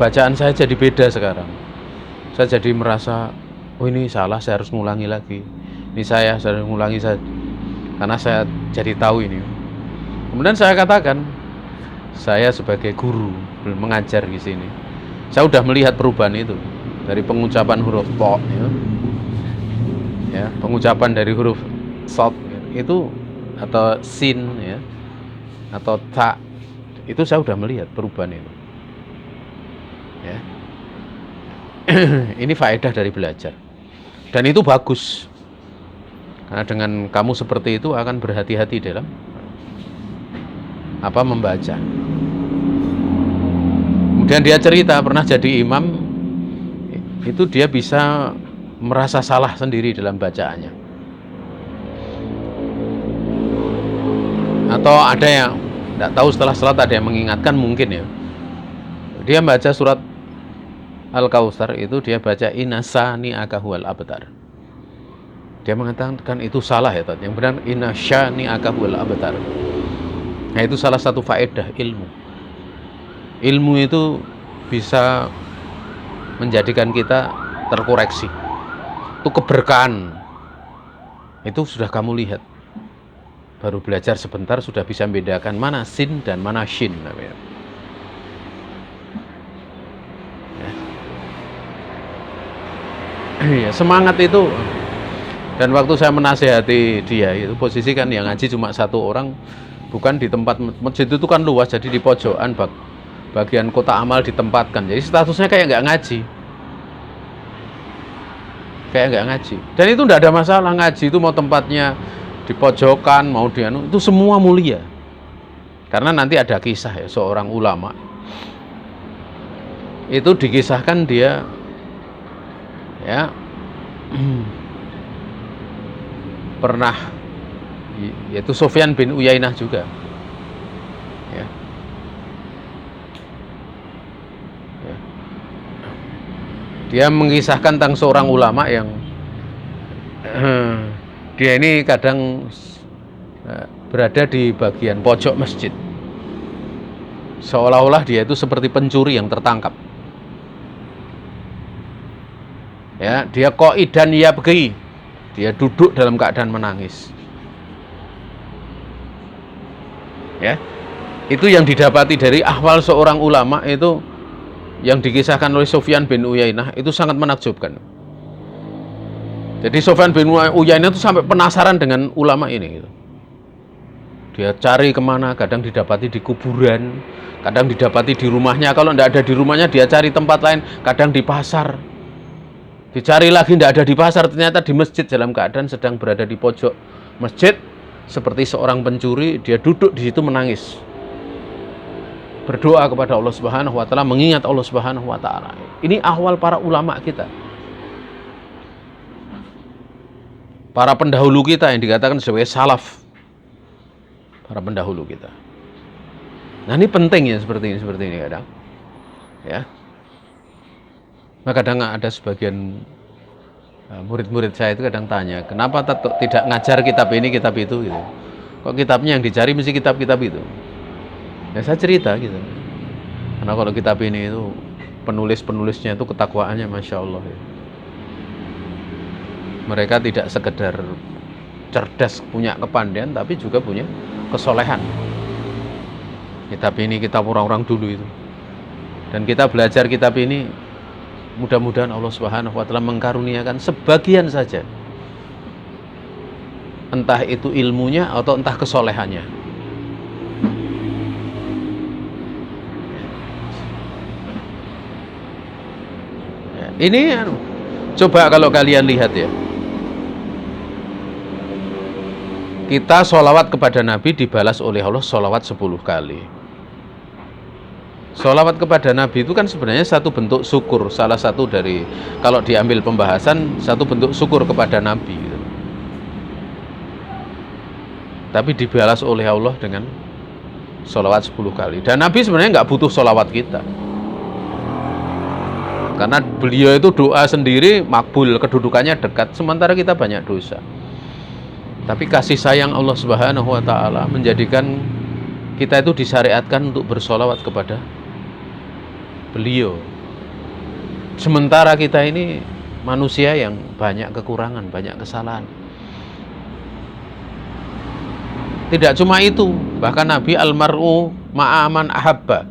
bacaan saya jadi beda sekarang. Saya jadi merasa, oh ini salah, saya harus ngulangi lagi. Ini saya harus ngulangi karena saya jadi tahu ini. Kemudian saya katakan, saya sebagai guru mengajar di sini, saya sudah melihat perubahan itu. dari pengucapan huruf to, ya, pengucapan dari huruf sod itu atau sin, ya, atau ta, itu saya sudah melihat perubahan itu. Ya. Ini faedah dari belajar, dan itu bagus, karena dengan kamu seperti itu akan berhati-hati dalam membaca. Kemudian dia cerita pernah jadi imam, itu dia bisa merasa salah sendiri dalam bacaannya. Atau ada yang tidak tahu setelah salat ada yang mengingatkan mungkin, ya. Dia baca surat Al-Kautsar itu dia baca inasani akahual abtar. Dia mengatakan itu salah, ya, Yang benar inasyani akahual abtar. Nah, itu salah satu faedah ilmu. Ilmu itu bisa menjadikan kita terkoreksi. Itu keberkahan. Itu sudah kamu lihat. Baru belajar sebentar sudah bisa membedakan mana sin dan mana shin. Ya, semangat itu. Dan waktu saya menasehati dia, itu posisi kan yang ngaji cuma satu orang, bukan di tempat masjid itu kan luas, jadi di pojokan bagian kota amal ditempatkan, jadi statusnya kayak nggak ngaji, dan itu nggak ada masalah. Ngaji itu mau tempatnya di pojokan, mau di itu semua mulia, karena nanti ada kisah, ya, seorang ulama itu dikisahkan dia, ya, pernah, yaitu Sufyan bin Uyainah juga, ya. Dia mengisahkan tentang seorang ulama yang dia ini kadang berada di bagian pojok masjid, seolah-olah dia itu seperti pencuri yang tertangkap. Ya, dia qaidan yabghi, dia duduk dalam keadaan menangis. Ya, itu yang didapati dari ahwal seorang ulama itu, yang dikisahkan oleh Sufyan bin Uyainah itu sangat menakjubkan. Jadi Sufyan bin Uyainah itu sampai penasaran dengan ulama ini, gitu. Dia cari kemana, kadang didapati di kuburan, kadang didapati di rumahnya. Kalau tidak ada di rumahnya dia cari tempat lain, kadang di pasar. Dicari lagi tidak ada di pasar, ternyata di masjid dalam keadaan sedang berada di pojok masjid seperti seorang pencuri. Dia duduk di situ menangis, berdoa kepada Allah Subhanahu wa taala, mengingat Allah Subhanahu wa taala. Ini ahwal para ulama kita. Para pendahulu kita yang dikatakan sebagai salaf. Para pendahulu kita. Nah, ini penting, ya, seperti ini kadang. Ya. Nah, kadang ada sebagian murid-murid saya itu kadang tanya, kenapa tidak ngajar kitab ini, kitab itu, gitu. Kok kitabnya yang dicari mesti kitab-kitab itu? Ya, saya cerita gitu. Karena kalau kitab ini itu penulis-penulisnya itu ketakwaannya Masya Allah, ya. Mereka tidak sekedar cerdas, punya kepandaian, tapi juga punya kesolehan. Kitab ini kitab orang-orang dulu itu. Dan kita belajar kitab ini, mudah-mudahan Allah Subhanahu wa taala mengkaruniakan sebagian saja, entah itu ilmunya atau entah kesolehannya. Ini coba kalau kalian lihat, ya, kita sholawat kepada Nabi dibalas oleh Allah sholawat 10 kali. Sholawat kepada Nabi itu kan sebenarnya satu bentuk syukur, salah satu dari, kalau diambil pembahasan, satu bentuk syukur kepada Nabi, gitu. Tapi dibalas oleh Allah dengan sholawat 10 kali. Dan Nabi sebenarnya nggak butuh sholawat kita, karena beliau itu doa sendiri makbul, kedudukannya dekat, sementara kita banyak dosa. Tapi kasih sayang Allah Subhanahu wa taala menjadikan kita itu disyariatkan untuk bersolawat kepada beliau. Sementara kita ini manusia yang banyak kekurangan, banyak kesalahan. Tidak cuma itu, bahkan Nabi almar'u ma'aman ahabba.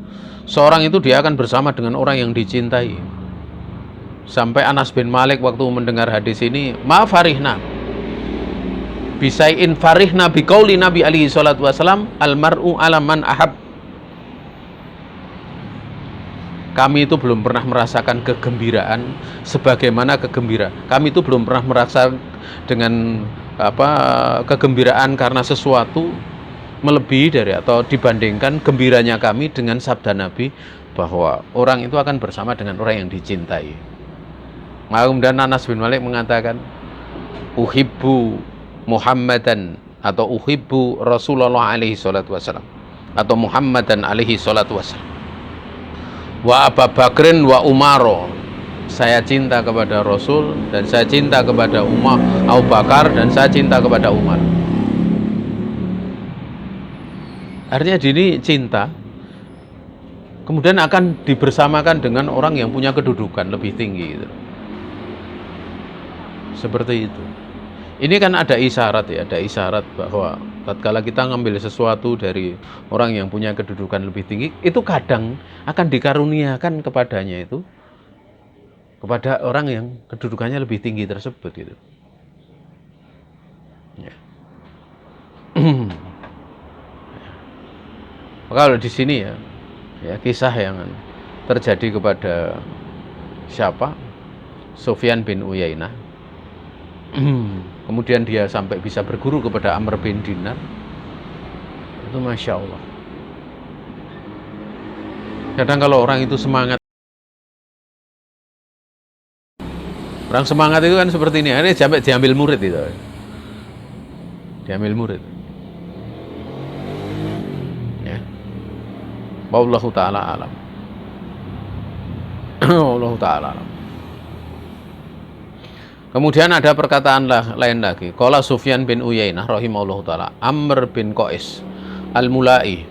Seorang itu dia akan bersama dengan orang yang dicintai. Sampai Anas bin Malik waktu mendengar hadis ini, ma farihna bisai'in farihna biqauli Nabi alaihi salatu wasalam, almar'u ala man ahab. Kami itu belum pernah merasakan kegembiraan sebagaimana kami itu belum pernah merasakan dengan kegembiraan karena sesuatu melebihi dari atau dibandingkan gembiranya kami dengan sabda Nabi bahwa orang itu akan bersama dengan orang yang dicintai. Maka kemudian Anas bin Malik mengatakan, uhibbu Muhammadan atau uhibbu Rasulullah alaihi salatu wasalam atau Muhammadan alaihi salatu wasalam wa Abu Bakrin wa Umaro. Saya cinta kepada Rasul dan saya cinta kepada Abu Bakar dan saya cinta kepada Umar. Artinya ini cinta kemudian akan dibersamakan dengan orang yang punya kedudukan lebih tinggi gitu. Seperti itu. Ini kan ada isyarat ya, ada isyarat bahwa tatkala kita ngambil sesuatu dari orang yang punya kedudukan lebih tinggi, itu kadang akan dikaruniakan kepadanya itu kepada orang yang kedudukannya lebih tinggi tersebut gitu. Ya. Kalau di sini ya kisah yang terjadi kepada siapa? Sufyan bin Uyainah. Kemudian dia sampai bisa berguru kepada Amr bin Dinar. Itu Masya Allah. Kadang kalau orang itu semangat, orang semangat itu kan seperti ini. Ini sampai diambil murid itu. Diambil murid. Ya. Wallahu ta'ala alam. Wallahu ta'ala alam. Kemudian ada perkataan lain lagi. Qala Sufyan bin Uyainah rahimahullahu taala, Amr bin Qais al-Mulai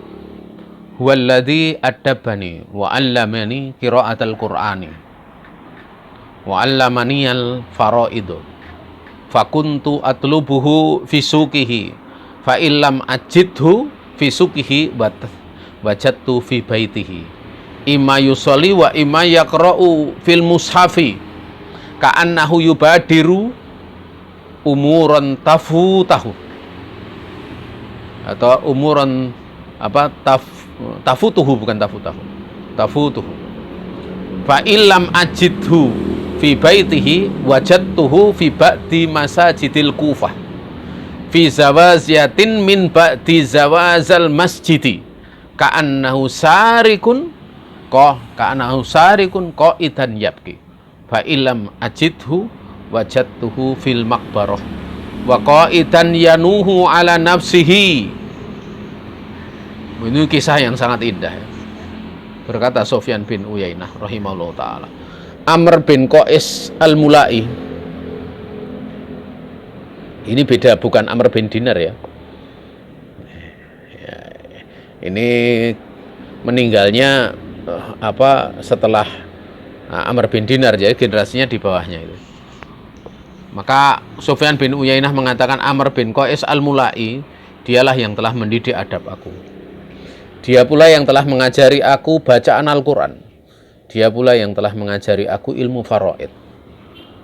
huwallazi adabani wa 'allamani qira'atal Qur'ani wa 'allamani al-fara'id. Fakuntu atlubuhu fi suqihi fa illam ajidhu fi suqihi wajadtu fi baitihi. Imma yusolli wa imma yaqra'u fil mushafi ka'annahu yubadiru umuran tafutahu atau umuran tafutuhu bukan tafutuhu fa illam ajidhu fi baitihi wajadtuhu fi ba'di masajidil Kufah fi zawaziyatin min ba'di zawazal masjidi ka'annahu sarikun qa'idan yabki fa illam ajidhu wajadtuhu fil maqbarah wa qa'idan yanuhu ala nafsihi. Ini kisah yang sangat indah ya. Berkata Sufyan bin Uyainah rahimahullah ta'ala, Amr bin Qais al-Mulai, ini beda, bukan Amr bin Dinar ya. Ini meninggalnya setelah Amr bin Dinar, jadi generasinya di bawahnya itu. Maka Sufyan bin Uyainah mengatakan Amr bin Qais al-Mulai, dialah yang telah mendidik adab aku. Dia pula yang telah mengajari aku bacaan Al-Quran. Dia pula yang telah mengajari aku ilmu faraid.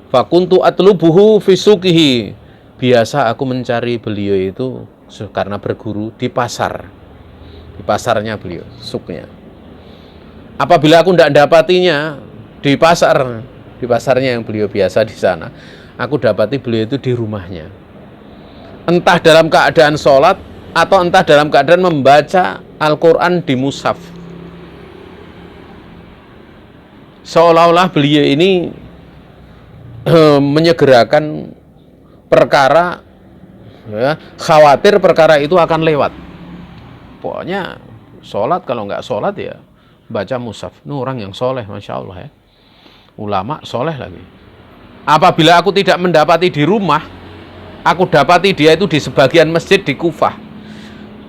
Fakuntu atlubuhu fi suqihi. Biasa aku mencari beliau itu karena berguru di pasar. Di pasarnya beliau, suknya. Apabila aku tidak dapatinya di pasarnya yang beliau biasa di sana, aku dapati beliau itu di rumahnya. Entah dalam keadaan sholat atau entah dalam keadaan membaca Al-Quran di mushaf. Seolah-olah beliau ini menyegerakan perkara, ya, khawatir perkara itu akan lewat. Pokoknya sholat, kalau nggak sholat ya baca mushaf. Ini orang yang soleh, Masya Allah ya. Ulama soleh lagi. Apabila aku tidak mendapati di rumah, aku dapati dia itu di sebagian masjid di Kufah.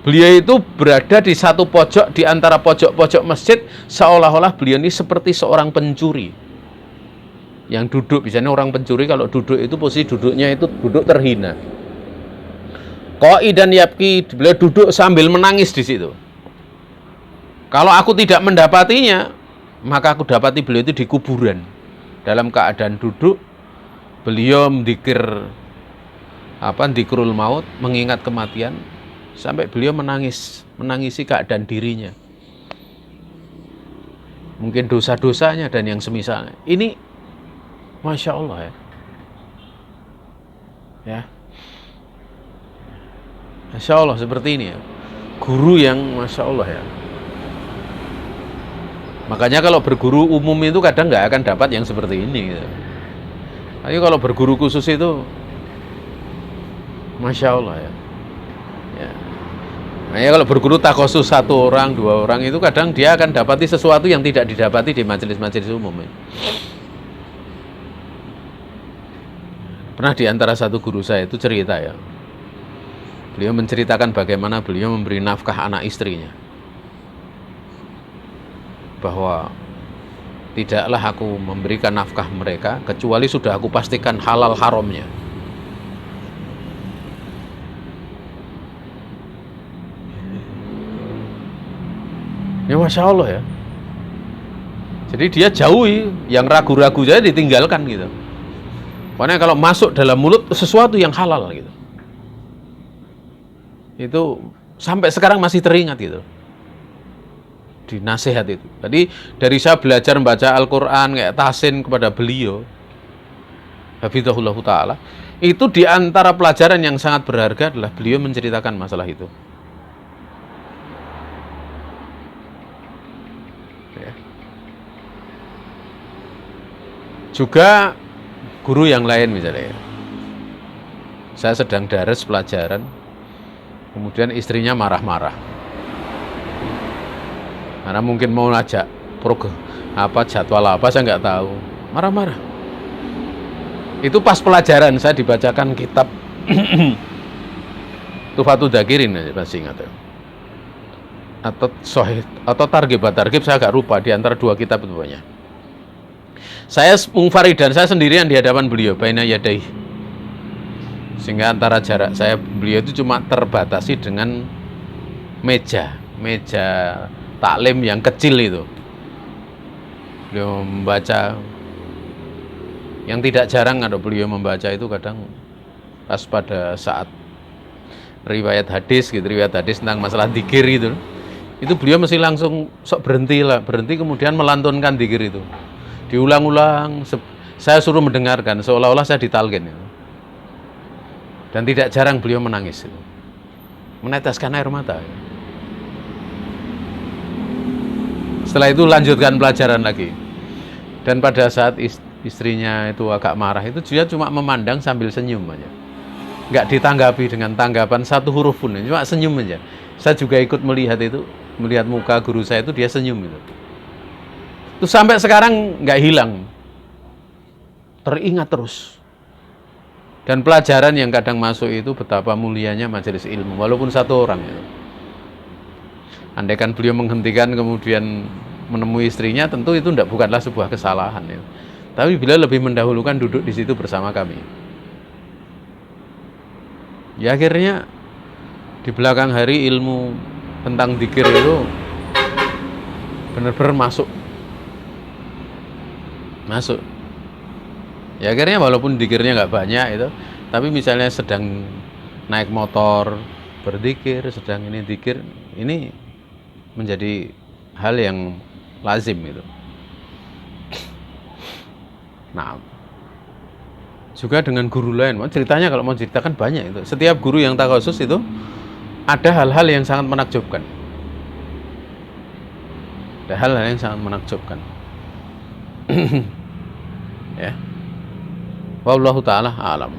Beliau itu berada di satu pojok di antara pojok-pojok masjid, seolah-olah beliau ini seperti seorang pencuri yang duduk. Biasanya orang pencuri kalau duduk itu posisi duduknya itu duduk terhina. Qa'idan yabki, beliau duduk sambil menangis di situ. Kalau aku tidak mendapatinya, maka aku dapati beliau itu di kuburan. Dalam keadaan duduk, beliau dzikrul maut, mengingat kematian, sampai beliau menangisi keadaan dirinya. Mungkin dosa-dosanya dan yang semisalnya. Ini Masya Allah ya. Ya. Masya Allah seperti ini ya. Guru yang Masya Allah ya. Makanya kalau berguru umum itu kadang nggak akan dapat yang seperti ini gitu. Tapi kalau berguru khusus itu Masya Allah ya. Ya. Makanya kalau berguru takhosus 1 orang, 2 orang itu kadang dia akan dapati sesuatu yang tidak didapati di majelis-majelis umum ya. Pernah di antara satu guru saya itu cerita ya. Beliau menceritakan bagaimana beliau memberi nafkah anak istrinya. Bahwa tidaklah aku memberikan nafkah mereka kecuali sudah aku pastikan halal haramnya. Ya Masya Allah ya. Jadi dia jauhi, yang ragu-ragu saja ditinggalkan gitu. Karena kalau masuk dalam mulut sesuatu yang halal gitu. Itu sampai sekarang masih teringat gitu. Di nasihat itu. Tadi dari saya belajar membaca Al-Quran kayak tahsin kepada beliau, hafizahullah ta'ala, itu di antara pelajaran yang sangat berharga adalah beliau menceritakan masalah itu. Ya. Juga guru yang lain misalnya, saya sedang dares pelajaran, kemudian istrinya marah-marah. Karena mungkin mau ngajak jadwal apa saya nggak tahu, marah-marah. Itu pas pelajaran saya dibacakan kitab Tufatul Dzakirin, masih ingat ya. Atau Targhib saya agak lupa, di antara 2 kitab itu banyak. Saya munfaridan, saya sendirian di hadapan beliau, baina yadai. Sehingga antara jarak saya beliau itu cuma terbatasi dengan meja taklim yang kecil itu. Beliau membaca, yang tidak jarang ada beliau membaca itu kadang pas pada saat riwayat hadis tentang masalah dzikir itu beliau mesti langsung berhenti kemudian melantunkan dzikir itu, diulang-ulang, saya suruh mendengarkan seolah-olah saya ditalkin itu. Dan tidak jarang beliau menangis itu, meneteskan air mata. Setelah itu lanjutkan pelajaran lagi. Dan pada saat istrinya itu agak marah, itu dia cuma memandang sambil senyum aja. Nggak ditanggapi dengan tanggapan 1 huruf pun, cuma senyum aja. Saya juga ikut melihat muka guru saya itu, dia senyum itu. Itu sampai sekarang nggak hilang. Teringat terus. Dan pelajaran yang kadang masuk itu betapa mulianya majelis ilmu, walaupun 1 orang itu. Andaikan beliau menghentikan kemudian menemui istrinya, tentu itu bukanlah sebuah kesalahan ya. Tapi beliau lebih mendahulukan duduk di situ bersama kami. Ya akhirnya di belakang hari ilmu tentang dzikir itu benar-benar masuk. Ya akhirnya walaupun dzikirnya nggak banyak itu, tapi misalnya sedang naik motor berzikir, sedang ini dzikir, ini menjadi hal yang lazim itu. Nah, juga dengan guru lain, ceritanya kalau mau ceritakan banyak itu. Setiap guru yang takhusus itu ada hal-hal yang sangat menakjubkan. Ya. Wallahu ta'ala alam.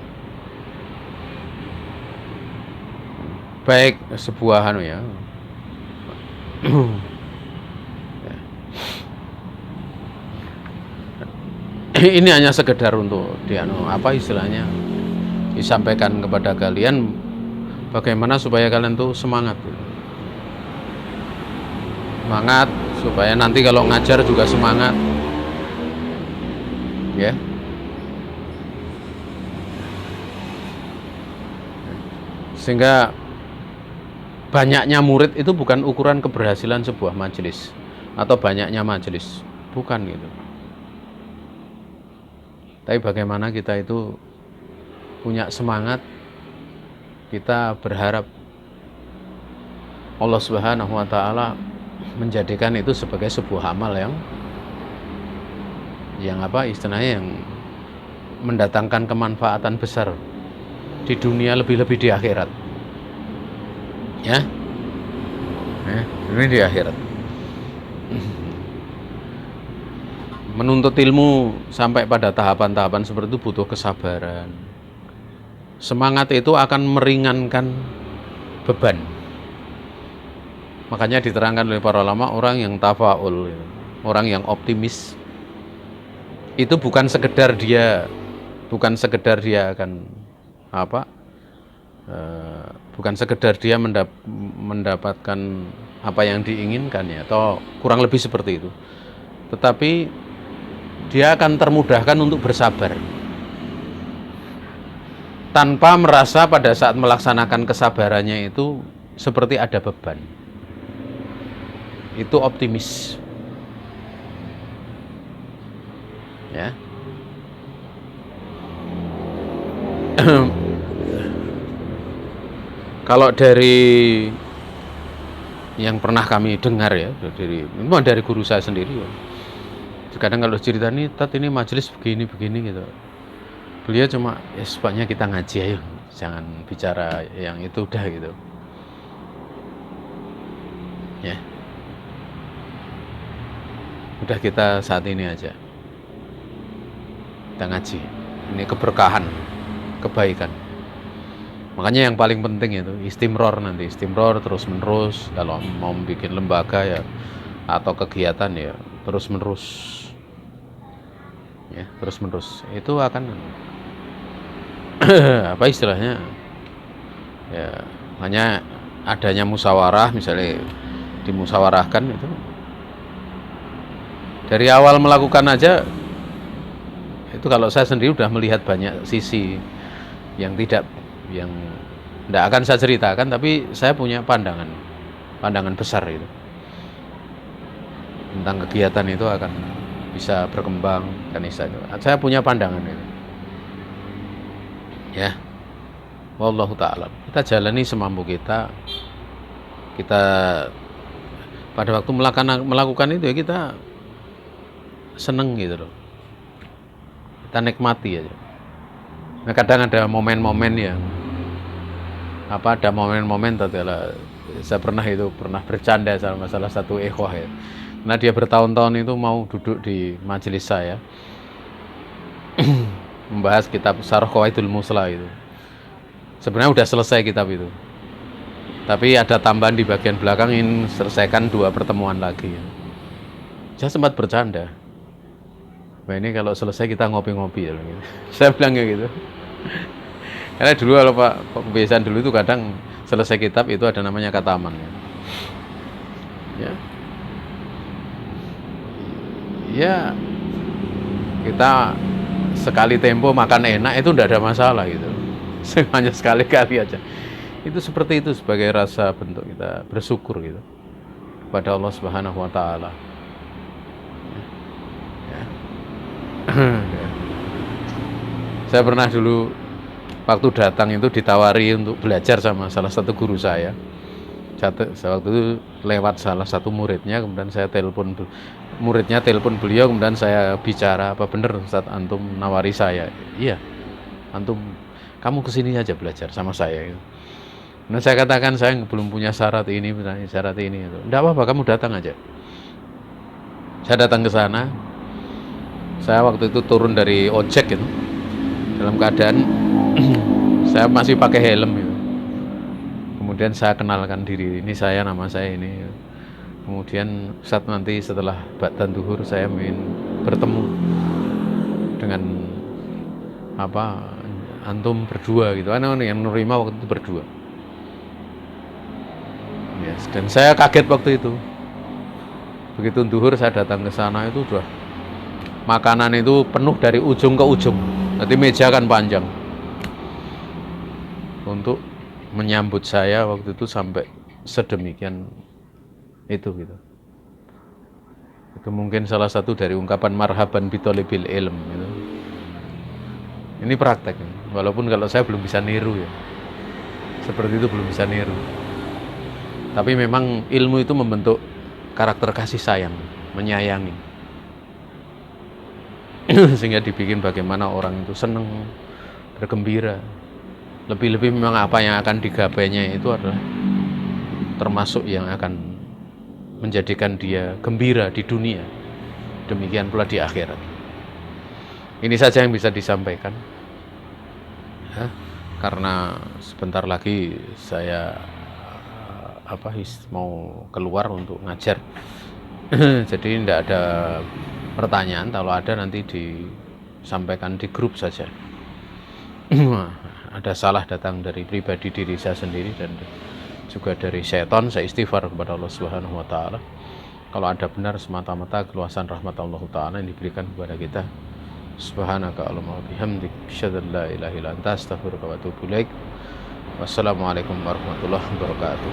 Baik, sebuah ya. Ini hanya sekedar untuk disampaikan kepada kalian bagaimana supaya kalian tuh semangat supaya nanti kalau ngajar juga semangat ya. Sehingga banyaknya murid itu bukan ukuran keberhasilan sebuah majelis atau banyaknya majelis, bukan gitu. Tapi bagaimana kita itu punya semangat, kita berharap Allah Subhanahu wa taala menjadikan itu sebagai sebuah amal yang apa istilahnya, yang mendatangkan kemanfaatan besar di dunia, lebih-lebih di akhirat. Ya. Ini di akhirat. Menuntut ilmu sampai pada tahapan-tahapan seperti itu butuh kesabaran. Semangat itu akan meringankan beban. Makanya diterangkan oleh para ulama, orang yang tafaul, orang yang optimis, itu bukan sekedar dia akan apa, bukan sekedar dia mendapatkan apa yang diinginkan ya, atau kurang lebih seperti itu, tetapi dia akan termudahkan untuk bersabar tanpa merasa pada saat melaksanakan kesabarannya itu seperti ada beban. Itu optimis. Ya. Kalau dari yang pernah kami dengar ya, dari guru saya sendiri ya. Kadang kalau cerita nih, Tat, ini majelis begini gitu. Beliau cuma, ya sebaiknya kita ngaji ayo, jangan bicara yang itu udah gitu. Ya. Udah kita saat ini aja. Kita ngaji. Ini keberkahan, kebaikan. Makanya yang paling penting itu istimror nanti, istimror terus menerus. Kalau mau bikin lembaga ya atau kegiatan ya terus menerus. Ya, terus menerus. Itu akan apa istilahnya? Ya, hanya adanya musyawarah, misalnya dimusyawarahkan itu. Dari awal melakukan aja itu, kalau saya sendiri udah melihat banyak sisi yang tidak akan saya ceritakan, tapi saya punya pandangan besar itu tentang kegiatan itu akan bisa berkembang dan saya punya pandangan itu. Ya, wallahu ta'ala. Kita jalani semampu kita. Kita pada waktu melakukan itu ya kita seneng gitu loh. Kita nikmati aja. Nah, kadang ada momen-momen yang ada momen-momen adalah saya pernah bercanda sama salah satu ikhwah ya. Nah, dia bertahun-tahun itu mau duduk di majelis saya membahas kitab Syarh Qawaidul Muslah itu. Sebenarnya udah selesai kitab itu, tapi ada tambahan di bagian belakang, ingin selesaikan 2 pertemuan lagi. Saya sempat bercanda, nah ini kalau selesai kita ngopi-ngopi ya gitu. Saya bilang kayak gitu. Karena dulu kalau kebiasaan dulu itu kadang selesai kitab itu ada namanya kataman ya. Ya, kita sekali tempo makan enak itu tidak ada masalah gitu. Hanya sekali-kali aja. Itu seperti itu sebagai rasa bentuk kita bersyukur gitu kepada Allah Subhanahu wa taala. Ya. Saya pernah dulu waktu datang itu ditawari untuk belajar sama salah satu guru saya. Saya waktu itu lewat salah satu muridnya, kemudian saya telepon muridnya, telepon beliau, kemudian saya bicara, apa bener Ustaz antum nawari saya? Iya, antum kamu kesini aja belajar sama saya. Nah, saya katakan saya belum punya syarat ini itu. Enggak apa-apa, kamu datang aja. Saya datang ke sana. Saya waktu itu turun dari ojek gitu, dalam keadaan saya masih pakai helm gitu. Kemudian saya kenalkan diri, ini saya, nama saya ini. Kemudian saat nanti setelah ba'dan duhur saya ingin bertemu dengan antum berdua gitu. Karena yang menerima waktu itu berdua. Yes. Dan saya kaget waktu itu. Begitu duhur saya datang ke sana itu udah makanan itu penuh dari ujung ke ujung. Nanti meja kan panjang. Untuk menyambut saya waktu itu sampai sedemikian itu gitu. Itu mungkin salah satu dari ungkapan marhaban bitolibil ilm gitu. Ini praktek, walaupun kalau saya belum bisa niru ya, seperti itu belum bisa niru. Tapi memang ilmu itu membentuk karakter kasih sayang, menyayangi. Sehingga dibikin bagaimana orang itu senang, bergembira. Lebih-lebih memang apa yang akan digapainya itu adalah termasuk yang akan menjadikan dia gembira di dunia. Demikian pula di akhirat. Ini saja yang bisa disampaikan. Ya, karena sebentar lagi saya mau keluar untuk ngajar. Jadi tidak ada pertanyaan, kalau ada nanti disampaikan di grup saja. Ada salah datang dari pribadi diri saya sendiri dan juga dari setan, saya istighfar kepada Allah Subhanahu wa taala. Kalau ada benar semata-mata keluasan rahmat Allah taala yang diberikan kepada kita. Subhanaka Allahumma wa bihamdik, asyhadu an la ilaha illa anta, astaghfiruka wa atubu ilaik. Wassalamualaikum warahmatullahi wabarakatuh.